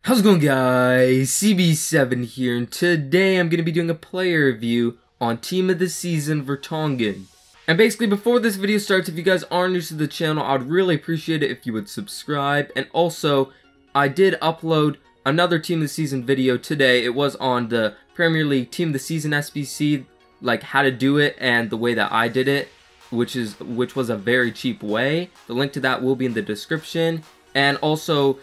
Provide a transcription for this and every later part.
How's it going, guys? CB7 here, and today I'm going to be doing a player review on Team of the Season Vertonghen. And basically, before this video starts, if you guys are new to the channel, I'd really appreciate it if you would subscribe. And also, I did upload another Team of the Season video today. It was on the Premier League Team of the Season SBC, like how to do it and the way that I did it, which was a very cheap way. The link to that will be in the description. And also,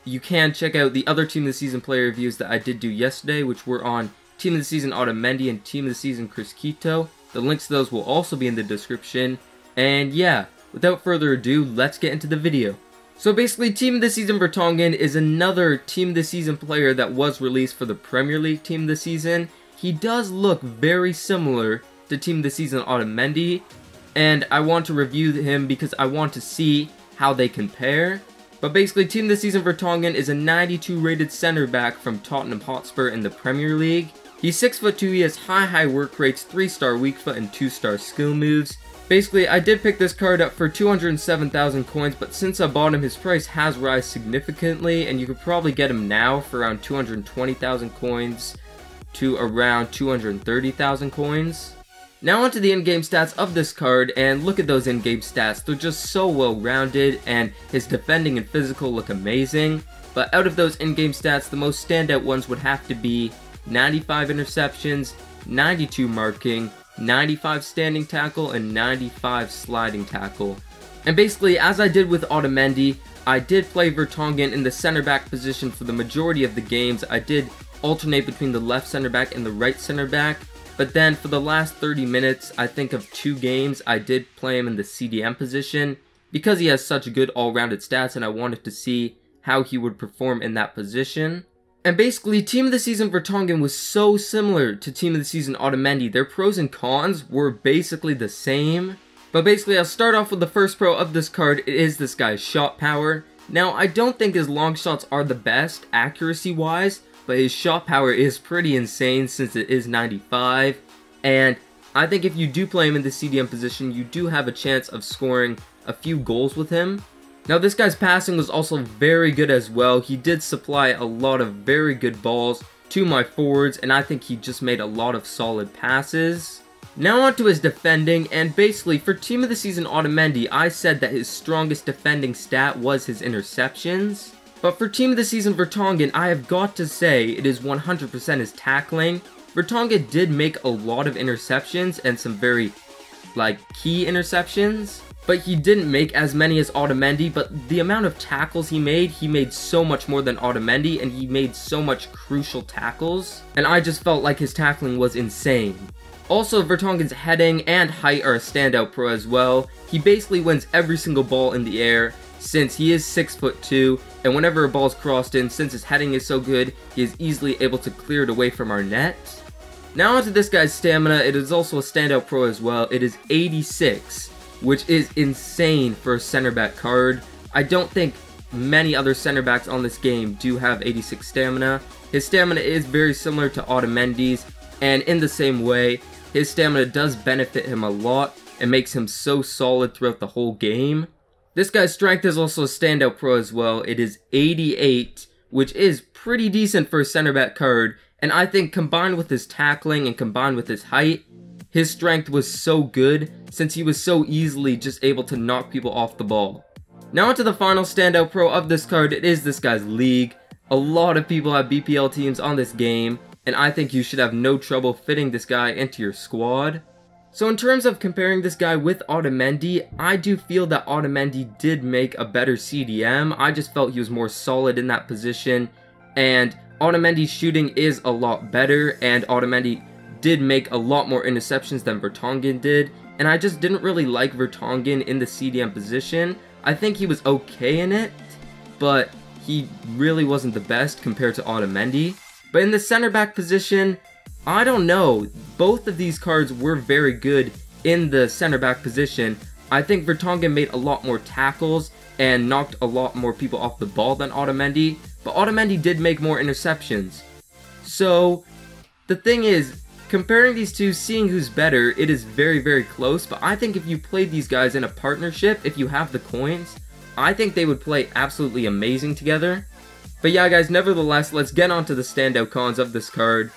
you can check out the other Team of the Season player reviews that I did do yesterday, which were on Team of the Season Otamendi and Team of the Season Criscito. The links to those will also be in the description. And yeah, without further ado, let's get into the video. So basically, Team of the Season Vertonghen is another Team of the Season player that was released for the Premier League Team of the Season. He does look very similar to Team of the Season Otamendi, and I want to review him because I want to see how they compare. But basically, Team of the Season Vertonghen is a 92 rated center back from Tottenham Hotspur in the Premier League. He's 6'2", he has high work rates, 3-star weak foot, and 2-star skill moves. Basically, I did pick this card up for 207,000 coins, but since I bought him, his price has risen significantly, and you could probably get him now for around 220,000 coins to around 230,000 coins. Now onto the in-game stats of this card, and look at those in-game stats. They're just so well-rounded, and his defending and physical look amazing. But out of those in-game stats, the most standout ones would have to be 95 interceptions, 92 marking, 95 standing tackle, and 95 sliding tackle. And basically, as I did with Otamendi, I did play Vertonghen in the center back position for the majority of the games. I did alternate between the left center back and the right center back. But then for the last 30 minutes, I think of 2 games, I did play him in the CDM position because he has such good all-rounded stats, and I wanted to see how he would perform in that position. And basically, Team of the Season Vertonghen was so similar to Team of the Season Otamendi. Their pros and cons were basically the same. But basically, I'll start off with the first pro of this card. It is this guy's shot power. Now, I don't think his long shots are the best accuracy-wise, but his shot power is pretty insane since it is 95, and I think if you do play him in the CDM position, you do have a chance of scoring a few goals with him. Now, this guy's passing was also very good as well. He did supply a lot of very good balls to my forwards, and I think he just made a lot of solid passes. Now onto his defending, and basically for Team of the Season Otamendi, I said that his strongest defending stat was his interceptions. But for Team of the Season Vertonghen, I have got to say it is 100% his tackling. Vertonghen did make a lot of interceptions and some very, key interceptions. But he didn't make as many as Otamendi, but the amount of tackles he made so much more than Otamendi, and he made so much crucial tackles. And I just felt like his tackling was insane. Also, Vertonghen's heading and height are a standout pro as well. He basically wins every single ball in the air, since he is 6'2", and whenever a ball's crossed in, since his heading is so good, he is easily able to clear it away from our net. Now onto this guy's stamina. It is also a standout pro as well. It is 86, which is insane for a center back card. I don't think many other center backs on this game do have 86 stamina. His stamina is very similar to Otamendi's, and in the same way, his stamina does benefit him a lot and makes him so solid throughout the whole game. This guy's strength is also a standout pro as well. It is 88, which is pretty decent for a center back card, and I think combined with his tackling and combined with his height, his strength was so good since he was so easily just able to knock people off the ball. Now onto the final standout pro of this card. It is this guy's league. A lot of people have BPL teams on this game, and I think you should have no trouble fitting this guy into your squad. So in terms of comparing this guy with Otamendi, I do feel that Otamendi did make a better CDM. I just felt he was more solid in that position, and Otamendi's shooting is a lot better, and Otamendi did make a lot more interceptions than Vertonghen did, and I just didn't really like Vertonghen in the CDM position. I think he was okay in it, but he really wasn't the best compared to Otamendi. But in the center back position, I don't know. Both of these cards were very good in the center back position. I think Vertonghen made a lot more tackles and knocked a lot more people off the ball than Otamendi, but Otamendi did make more interceptions. So the thing is, comparing these two, seeing who's better, it is very close, but I think if you played these guys in a partnership, if you have the coins, I think they would play absolutely amazing together. But yeah guys, nevertheless, let's get on to the standout cons of this card.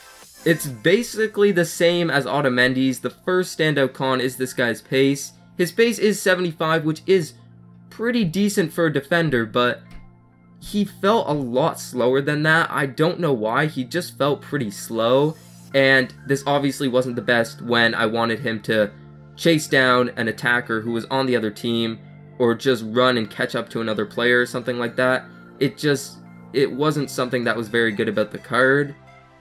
It's basically the same as Otamendi's. The first standout con is this guy's pace. His pace is 75, which is pretty decent for a defender, but he felt a lot slower than that. I don't know why, he just felt pretty slow, and this obviously wasn't the best when I wanted him to chase down an attacker who was on the other team, or just run and catch up to another player or something like that. It wasn't something that was very good about the card.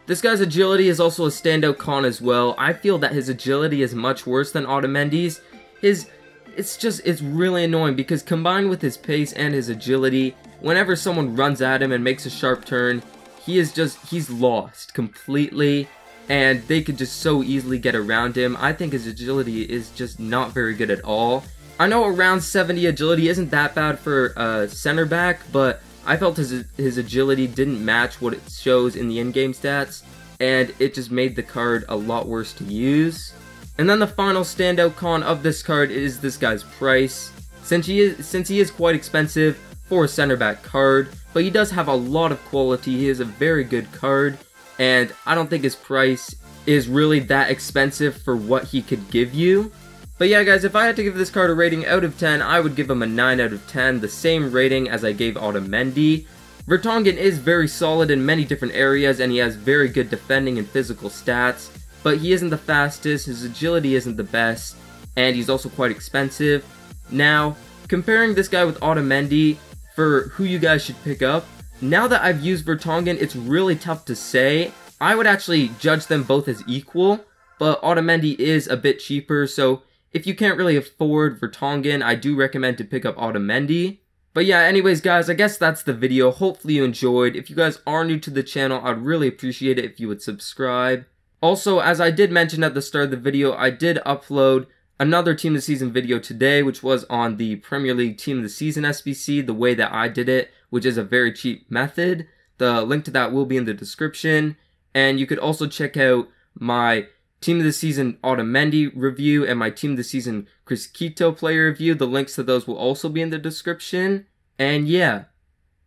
This guy's agility is also a standout con as well. I feel that his agility is much worse than Otamendi's. It's really annoying because combined with his pace and his agility, whenever someone runs at him and makes a sharp turn, he's lost completely, and they could just so easily get around him. I think his agility is just not very good at all. I know around 70 agility isn't that bad for a center back, but I felt his agility didn't match what it shows in the in-game stats, and it just made the card a lot worse to use. And then the final standout con of this card is this guy's price. Since he is quite expensive for a center back card, but he does have a lot of quality. He is a very good card, and I don't think his price is really that expensive for what he could give you. But yeah guys, if I had to give this card a rating out of 10, I would give him a 9 out of 10, the same rating as I gave Otamendi. Vertonghen is very solid in many different areas, and he has very good defending and physical stats, but he isn't the fastest, his agility isn't the best, and he's also quite expensive. Now, comparing this guy with Otamendi for who you guys should pick up, now that I've used Vertonghen, it's really tough to say. I would actually judge them both as equal, but Otamendi is a bit cheaper, so if you can't really afford Vertonghen, I do recommend to pick up Otamendi. But yeah, anyways guys, I guess that's the video. Hopefully you enjoyed. If you guys are new to the channel, I'd really appreciate it if you would subscribe. Also, as I did mention at the start of the video, I did upload another Team of the Season video today, which was on the Premier League Team of the Season SBC, the way that I did it, which is a very cheap method. The link to that will be in the description. And you could also check out my Team of the Season Otamendi review and my Team of the Season Criscito player review. The links to those will also be in the description. And yeah,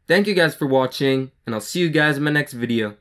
thank you guys for watching, and I'll see you guys in my next video.